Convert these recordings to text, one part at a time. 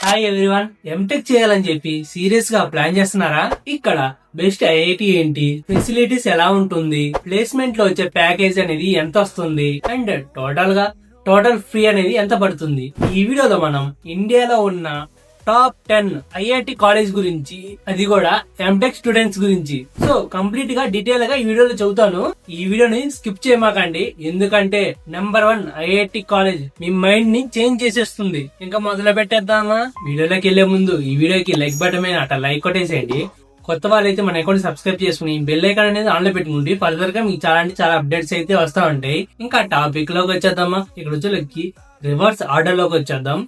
Hi everyone, MTech చేయాలని చెప్పి serious గా ప్లాన్ చేస్తున్నారా? ఇక్కడ బెస్ట్ ఐఐటి ఏంటి, ఫెసిలిటీస్ ఎలా ఉంటుంది, ప్లేస్మెంట్ లో వచ్చే ప్యాకేజ్ అనేది ఎంత వస్తుంది అండ్ టోటల్ ఫీ అనేది ఎంత పడుతుంది. ఈ వీడియోలో మనం ఇండియాలో ఉన్న టాప్ 10 ఐఐటి కాలేజ్ గురించి, అది కూడా ఎంటెక్ స్టూడెంట్స్ గురించి సో కంప్లీట్ గా డీటెయిల్ గా ఈ వీడియోలో చెబుతాను. ఈ వీడియోని స్కిప్ చేయమాకండి, ఎందుకంటే నెంబర్ 1 ఐఐటి కాలేజ్ మీ మైండ్ ని చేంజ్ చేసేస్తుంది. ఇంకా మొదలు పెట్టేద్దామా? వీడియోలోకి వెళ్లే ముందు ఈ వీడియోకి లైక్ బటన్ మీద అట్లా లైక్ కొట్టేసేయండి. కొత్త వాళ్ళైతే మన అకౌంట్ సబ్స్క్రైబ్ చేసుకుని బెల్ ఐకాన్ అనేది ఆన్ లో పెట్టుకుంటే ఫర్దర్ గా మీకు చాలా అప్డేట్స్ అయితే వస్తా ఉంటాయి. ఇంకా టాపిక్ లోకి వచ్చేద్దామా? ఇక్కడ వచ్చేకి రివర్స్ ఆర్డర్ లోకి వచ్చేద్దాం.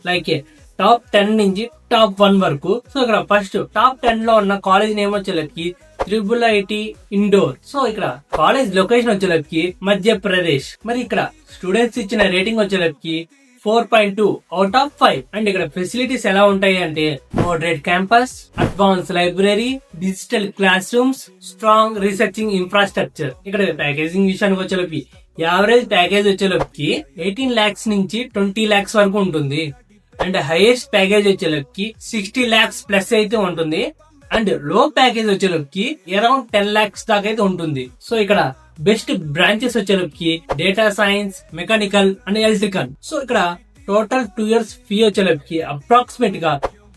లైక్ టాప్ 10 నుంచి టాప్ 1 వరకు. సో ఇక్కడ ఫస్ట్ టాప్ 10 లో ఉన్న college name వచ్చేలకి IIIT indoor. So ఇక్కడ కాలేజ్ లొకేషన్ వచ్చేలకి మధ్యప్రదేశ్. మరి ఇక్కడ స్టూడెంట్స్ ఇచ్చిన రీటింగ్ వచ్చేలకి 4.2 అవుట్ ఆఫ్ 5. అండ్ ఇక్కడ ఫెసిలిటీస్ ఎలా ఉంటాయి అంటే moderate campus, advance library, digital class rooms, strong researching infrastructure. ఇక్కడ ప్యాకేజింగ్ విషయానికి వచ్చేలోకి యావరేజ్ ప్యాకేజ్ వచ్చేలోకి 18 lakhs నుంచి 20 lakhs వరకు ఉంటుంది. And highest package వచ్చేలోకి 60 lakhs plus అయితే ఉంటుంది. అండ్ లో ప్యాకేజ్ వచ్చేలోకి అరౌండ్ 10 lakhs దాకా అయితే ఉంటుంది. సో ఇక్కడ బెస్ట్ బ్రాంచెస్ వచ్చేలోకి data science, mechanical and electrical. So ఇక్కడ టోటల్ 2 years ఫీ వచ్చేలోకి అప్రాక్సిమేట్ గా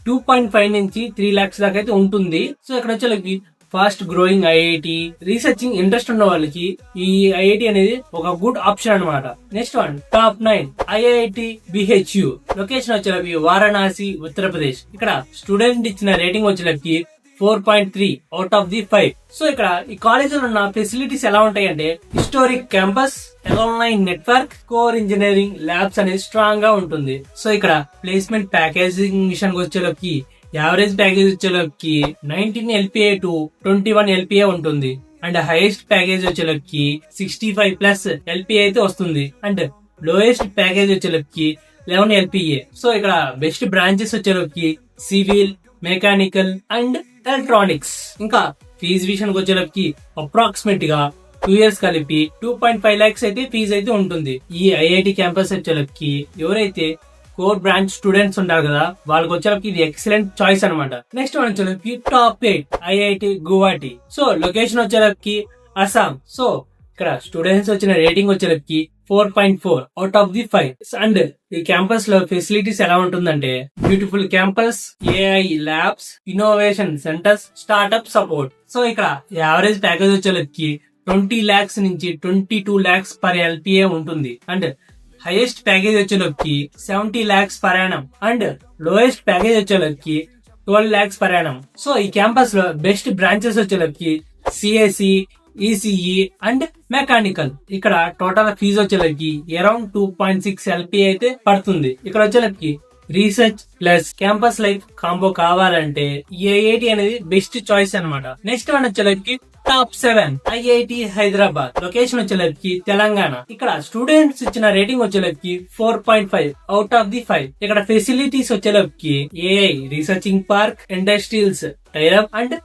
2.5 నుంచి 3 lakhs దాకా అయితే ఉంటుంది. సో ఇక్కడ వచ్చేలోకి fast growing IIT, researching interest ఉన్న వాళ్ళకి ఈ ఐఐటి అనేది ఒక గుడ్ ఆప్షన్ అనమాట. Next one top 9 IIT BHU. Location వచ్చేలకి వారణాసి, ఉత్తరప్రదేశ్. ఇక్కడ స్టూడెంట్ ఇచ్చిన రేటింగ్ వచ్చేలకి 4.3 అవుట్ ఆఫ్ ది 5. సో ఇక్కడ ఈ కాలేజ్ లో ఉన్న ఫెసిలిటీస్ ఎలా ఉంటాయి అంటే historic campus, online network, core engineering labs అనేది స్ట్రాంగ్ గా ఉంటుంది. సో ఇక్కడ ప్లేస్మెంట్ ప్యాకేజింగ్ విషయానికి వచ్చేలోకి యావరేజ్ ప్యాకేజ్ వచ్చేలోకి 19 LPA టు 21 LPA ఉంటుంది. అండ్ హైయెస్ట్ ప్యాకేజ్ వచ్చేలోకి 65+ LPA అయితే వస్తుంది. అండ్ లోయెస్ట్ ప్యాకేజ్ వచ్చేలోకి 11 LPA. సో ఇక్కడ బెస్ట్ బ్రాంచెస్ వచ్చేలోకి సివిల్, మెకానికల్ అండ్ ఎలక్ట్రానిక్స్. ఇంకా ఫీజు విషయానికి వచ్చేలోకి అప్రాక్సిమేట్ గా 2 years కలిపి 2.5 lakhs అయితే ఫీజు అయితే ఉంటుంది. ఈ ఐఐటి క్యాంపస్ వచ్చేలోకి ఎవరైతే కోర్ బ్రాంచ్ స్టూడెంట్స్ ఉంటారు కదా, వాళ్ళకి వచ్చేలోకి ఇది ఎక్సలెంట్ చాయిస్ అనమాట. నెక్స్ట్ వన్ వచ్చేలోకి top 8 IIT Guwahati. So location వచ్చేలోకి అస్సాం. సో ఇక్కడ స్టూడెంట్స్ వచ్చిన రేటింగ్ వచ్చేలోకి 4.4 అవుట్ ఆఫ్ ది 5. అండ్ ఈ క్యాంపస్ లో ఫెసిలిటీస్ ఎలా ఉంటుందంటే beautiful campus, AI labs, innovation centres, startup support. So ఇక్కడ యావరేజ్ ప్యాకేజ్ వచ్చేలోకి 20 lakhs నుంచి 22 lakhs పర్ LPA ఉంటుంది. అండ్ హైయెస్ట్ ప్యాకేజ్ వచ్చేలోకి 70 lakhs per annum. And lowest package వచ్చేలోకి 12 lakhs పర్ యానం. సో ఈ క్యాంపస్ లో బెస్ట్ బ్రాంచెస్ వచ్చేలోకి CSE, ECE and mechanical. ఇక్కడ టోటల్ ఫీజు వచ్చేలోకి అరౌండ్ 2.6 LPA అయితే పడుతుంది. ఇక్కడ వచ్చేలోకి research plus campus life combo కావాలంటే ఈ ఐఐటి అనేది బెస్ట్ చాయిస్ అనమాట. నెక్స్ట్ వన్ వచ్చేలోకి టాప్ 7 ఐఐటి హైదరాబాద్. లొకేషన్ వచ్చేలోకి తెలంగాణ. ఇక్కడ స్టూడెంట్స్ ఇచ్చిన రేటింగ్ వచ్చేలోకి 4.5 అవుట్ ఆఫ్ ది 5. ఇక్కడ ఫెసిలిటీస్ వచ్చేలోకి AI researching park, industrials tie up and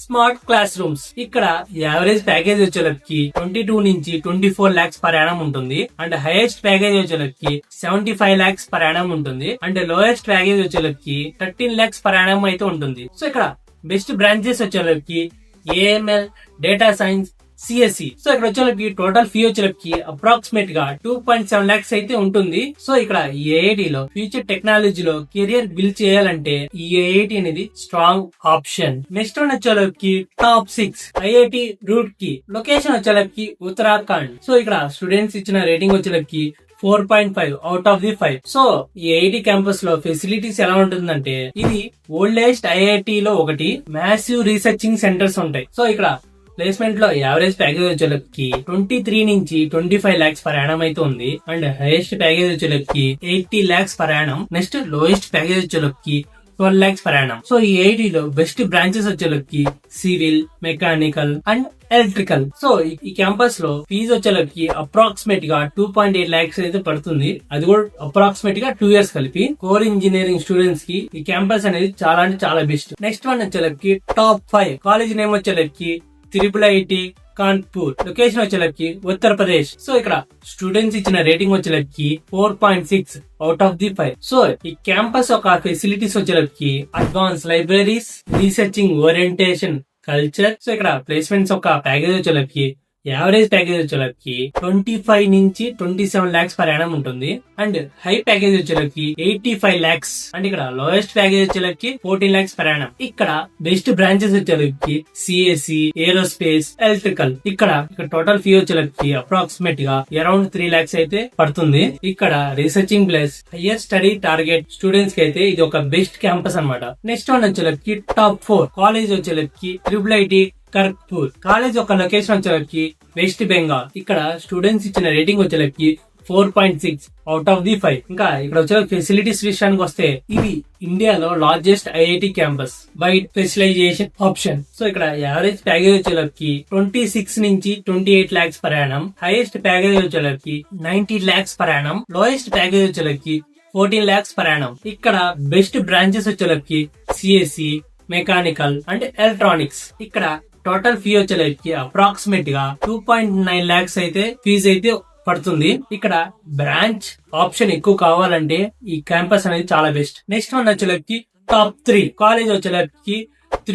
smart class rooms. ఇక్కడ యావరేజ్ ప్యాకేజ్ వచ్చేలోకి 22 నుంచి 24 lakhs పర్ యానం ఉంటుంది. అండ్ హైయెస్ట్ ప్యాకేజ్ వచ్చేలోకి 75 lakhs పర్ యానం ఉంటుంది. అండ్ లోయెస్ట్ ప్యాకేజ్ వచ్చేలోకి 13 lakhs పర్ యానం అయితే ఉంటుంది. సో ఇక్కడ బెస్ట్ బ్రాంచెస్ వచ్చేలోకి AML, data science, CSE. So ఇక్కడ వచ్చేలోకి టోటల్ ఫీ వచ్చేలోకి అప్రాక్సిమేట్ గా 2.7 lakhs అయితే ఉంటుంది. సో ఇక్కడ ఈ ఐఐటి లో ఫ్యూచర్ టెక్నాలజీలో కెరియర్ బిల్డ్ చేయాలంటే ఈ ఐఐటి అనేది స్ట్రాంగ్ ఆప్షన్. నెక్స్ట్ వన్ వచ్చేలోకి టాప్ 6 ఐఐటి రూర్కీ. లొకేషన్ వచ్చేలోకి ఉత్తరాఖండ్. సో ఇక్కడ స్టూడెంట్స్ ఇచ్చిన రేటింగ్ వచ్చేలోకి 4.5 అవుట్ ఆఫ్ ది 5. సో ఈ ఐఐటి క్యాంపస్ లో ఫెసిలిటీస్ ఎలా ఉంటుందంటే ఇది ఓల్డెస్ట్ ఐఐటి లో ఒకటి. మ్యాసివ్ రీసెర్చింగ్ సెంటర్స్ ఉంటాయి. సో ఇక్కడ ప్లేస్మెంట్ లో యావరేజ్ ప్యాకేజ్ వచ్చేలోకి 23 నుంచి 25 lakhs పర్ యానం అయితే ఉంది. అండ్ హైయెస్ట్ ప్యాకేజ్ వచ్చేలోకి 80 lakhs per annum. Next lowest package వచ్చేలోకి 12 lakhs పర్ యానం. సో ఈ ఐఐటి లో బెస్ట్ బ్రాంచెస్ వచ్చేలోకి civil, mechanical and electrical. So ఈ క్యాంపస్ లో ఫీజు వచ్చేలోకి అప్రాక్సిమేట్ గా 2.8 lakhs అయితే పడుతుంది. అది కూడా అప్రాక్సిమేట్ గా 2 years కలిపి. కోర్ ఇంజనీరింగ్ స్టూడెంట్స్ కి ఈ క్యాంపస్ అనేది చాలా అంటే చాలా బెస్ట్. నెక్స్ట్ వన్ వచ్చేలోకి టాప్ 5 కాలేజ్ నేమ్ వచ్చేలోకి IIIT కాన్పూర్. లొకేషన్ వచ్చేలకి ఉత్తరప్రదేశ్. సో ఇక్కడ స్టూడెంట్స్ ఇచ్చిన రేటింగ్ వచ్చేలకి 4.6 అవుట్ ఆఫ్ ది 5. సో ఈ క్యాంపస్ యొక్క ఫెసిలిటీస్ వచ్చేలకి advance libraries, researching orientation, culture. So ఇక్కడ ప్లేస్మెంట్స్ ఒక ప్యాకేజ్ వచ్చేలకి యావరేజ్ ప్యాకేజ్ వచ్చేలకి 25 నుంచి 27 lakhs per annum ఉంటుంది. అండ్ హై ప్యాకేజ్ వచ్చేలకి 85 lakhs. అండ్ ఇక్కడ లోయెస్ట్ ప్యాకేజ్ వచ్చేలకి 14 lakhs per annum. ఇక్కడ బెస్ట్ బ్రాంచెస్ వచ్చేలకి సిఎస్సి, ఏరోస్పేస్, ఎలక్ట్రికల్. ఇక్కడ టోటల్ ఫీ వచ్చేలకి అప్రాక్సిమేట్ గా అరౌండ్ 3 lakhs అయితే పడుతుంది. ఇక్కడ researching plus higher study target students కి అయితే ఇది ఒక బెస్ట్ క్యాంపస్ అన్నమాట. నెక్స్ట్ వన్ వచ్చేలకి టాప్ 4 కాలేజ్ వచ్చేలకి IIIT ఖరగ్పూర్. కాలేజ్ ఒక లొకేషన్ వచ్చేలకి వెస్ట్ బెంగాల్. ఇక్కడ స్టూడెంట్స్ ఇచ్చిన రేటింగ్ వచ్చేలకి 4.6 అవుట్ ఆఫ్ ది 5. ఇంకా ఇక్కడ వచ్చే ఫెసిలిటీస్ విషయానికి వస్తే ఇది ఇండియాలో largest IIT campus, wide specialisation option. So ఇక్కడ యావరేజ్ ప్యాకేజ్ వచ్చేలకి 26 నుంచి 28 lakhs per annum. Highest package వచ్చేలకి 90 lakhs per annum. Lowest package వచ్చేలకి 14 lakhs per annum. ఇక్కడ బెస్ట్ బ్రాంచెస్ వచ్చేలకి సిఎస్సి, మెకానికల్ అండ్ ఎలక్ట్రానిక్స్. ఇక్కడ టోటల్ ఫీ వచ్చేలకి అప్రాక్సిమేట్ గా 2.9 lakhs అయితే ఫీజు అయితే పడుతుంది. ఇక్కడ బ్రాంచ్ ఆప్షన్ ఎక్కువ కావాలంటే ఈ క్యాంపస్ అనేది చాలా బెస్ట్. నెక్స్ట్ వన్ వచ్చేలకి టాప్ 3 కాలేజ్ వచ్చేలకి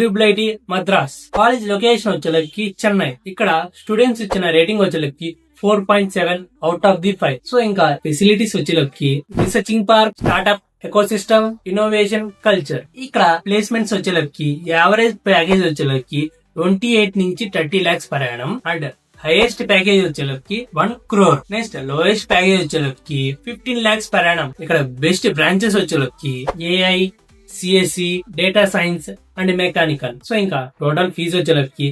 IIIT మద్రాస్. కాలేజ్ లొకేషన్ వచ్చేలకి చెన్నై. ఇక్కడ స్టూడెంట్స్ ఇచ్చిన రేటింగ్ వచ్చేలకి 4.7 అవుట్ ఆఫ్ ది 5. సో ఇంకా ఫెసిలిటీస్ వచ్చేలకి researching park, startup ecosystem, innovation, culture. ఇక్కడ ప్లేస్మెంట్స్ వచ్చేలకి యావరేజ్ ప్యాకేజ్ వచ్చేలకి 28 నుంచి 30 lakhs per annum. And highest package వచ్చేలకి 1 crore. నెక్స్ట్ లోయెస్ట్ ప్యాకేజ్ వచ్చేలకి 15 lakhs per annum. ఇక్కడ బెస్ట్ బ్రాంచెస్ వచ్చేలకి AI, CSC, data science and mechanical. So ఇంకా total fees వచ్చేలకి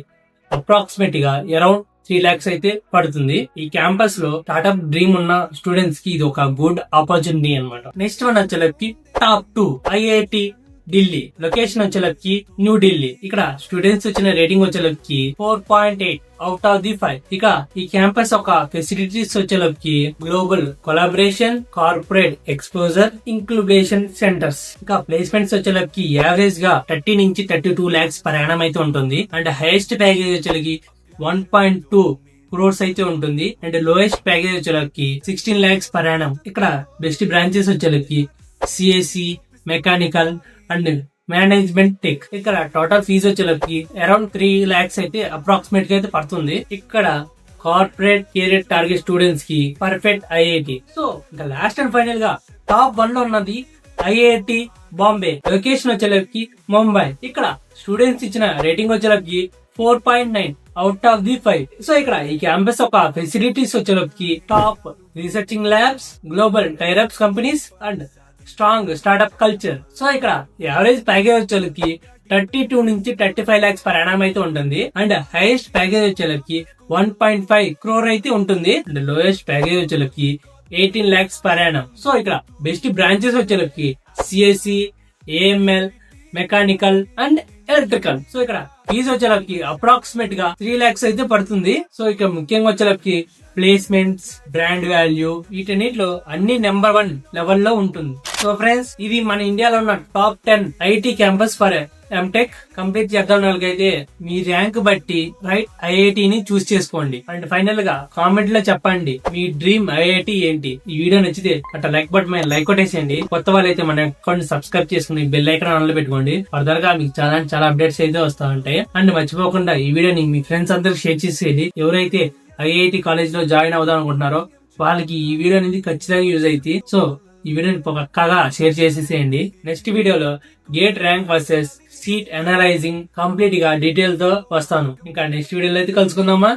అప్రాక్సిమేట్ గా అరౌండ్ 3 lakhs అయితే పడుతుంది. ఈ క్యాంపస్ లో స్టార్ట్అప్ డ్రీమ్ ఉన్న స్టూడెంట్స్ కి ఇది ఒక గుడ్ ఆపర్చునిటీ అన్నమాట. నెక్స్ట్ వన్ వచ్చేలకి టాప్ 2 ఐఐటి ఢిల్లీ. లొకేషన్ వచ్చేలకి న్యూ ఢిల్లీ. ఇక్కడ స్టూడెంట్స్ వచ్చిన రేటింగ్ వచ్చేలకి 4.8 అవుట్ ఆఫ్ ది 5. ఇక ఈ క్యాంపస్ ఒక ఫెసిలిటీస్ వచ్చేలకి global collaboration, corporate exposure, incubation centres. ఇంకా ప్లేస్మెంట్స్ వచ్చేలకి యావరేజ్ గా 30 నుంచి 32 lakhs per annum అయితే ఉంటుంది. అండ్ హైయెస్ట్ ప్యాకేజ్ వచ్చేలకి 1.2 crores అయితే ఉంటుంది. అండ్ లోయెస్ట్ ప్యాకేజ్ వచ్చేలకి 16 lakhs per annum. ఇక్కడ బెస్ట్ బ్రాంచెస్ వచ్చేలకి CSE, mechanical and management tech. ఇక్కడ టోటల్ ఫీజు వచ్చేలకి అరౌండ్ 3 lakhs అయితే అప్రాక్సిమేట్ గా అయితే పడుతుంది. ఇక్కడ కార్పొరేట్ కెరీర్ టార్గెట్ స్టూడెంట్స్ కి పర్ఫెక్ట్ ఐఐటి. సో ఇంకా లాస్ట్ అండ్ ఫైనల్ గా టాప్ 1 లో ఉన్నది ఐఐటి బాంబే. లొకేషన్ వచ్చేలకి ముంబై. ఇక్కడ స్టూడెంట్స్ ఇచ్చిన రేటింగ్ వచ్చేలకి 4.9 అవుట్ ఆఫ్ ది 5. సో ఇక్కడ ఈ క్యాంపస్ ఒక ఫెసిలిటీస్ వచ్చేలకి top researching labs, global tie ups companies and strong startup culture. So ఇక్కడ యావరేజ్ ప్యాకేజ్ వచ్చేలకి 32 నుంచి 35 lakhs per annum అయితే ఉంటుంది. అండ్ హైయెస్ట్ ప్యాకేజ్ వచ్చేలకి 1.5 crore అయితే ఉంటుంది. అండ్ లోయెస్ట్ ప్యాకేజ్ వచ్చేలకి 18 lakhs per annum. సో ఇక్కడ బెస్ట్ బ్రాంచెస్ వచ్చేలకి CSE, AML, mechanical and electrical. So ఇక్కడ ఫీజు వచ్చేలకి అప్రాక్సిమేట్ గా 3 lakhs అయితే పడుతుంది. సో ఇక ముఖ్యంగా వచ్చేలకి ప్లేస్మెంట్స్, బ్రాండ్ వాల్యూ వీటన్నిటిలో అన్ని నెంబర్ 1 లెవెల్లో ఉంటుంది. సో ఫ్రెండ్స్, ఇది మన ఇండియాలో ఉన్న top 10 IIT campus for MTech. Complete చేద్దాం అయితే మీ ర్యాంక్ బట్టి రైట్ ఐఐటి ని చూస్ చేసుకోండి. అండ్ ఫైనల్ గా కామెంట్ లో చెప్పండి మీ డ్రీమ్ ఐఐటి ఏంటి. ఈ వీడియో నచ్చితే అట్లా లైక్ బటన్ మీద లైక్ కొట్టేసేయండి. కొత్త వాళ్ళు అయితే మన అకౌంట్ సబ్స్క్రైబ్ చేసుకుని బెల్ ఐకాన్ ఆన్ లో పెట్టుకోండి. ఫర్దర్ గా మీకు చాలా అప్డేట్స్ అయితే వస్తా ఉంటాయి. అండ్ మర్చిపోకుండా ఈ వీడియోని మీ ఫ్రెండ్స్ అందరికి షేర్ చేసేది. ఎవరైతే ఐఐటి కాలేజ్ లో జాయిన్ అవుదాం అనుకుంటున్నారో వాళ్ళకి ఈ వీడియో అనేది ఖచ్చితంగా యూజ్ అయితే. సో ఈ వీడియోని పక్కాగా షేర్ చేసేసేయండి. నెక్స్ట్ వీడియోలో gate rank versus seat analysing complete గా డీటెయిల్ తో వస్తాను. ఇంకా నెక్స్ట్ వీడియోలో అయితే కలుసుకుందామా.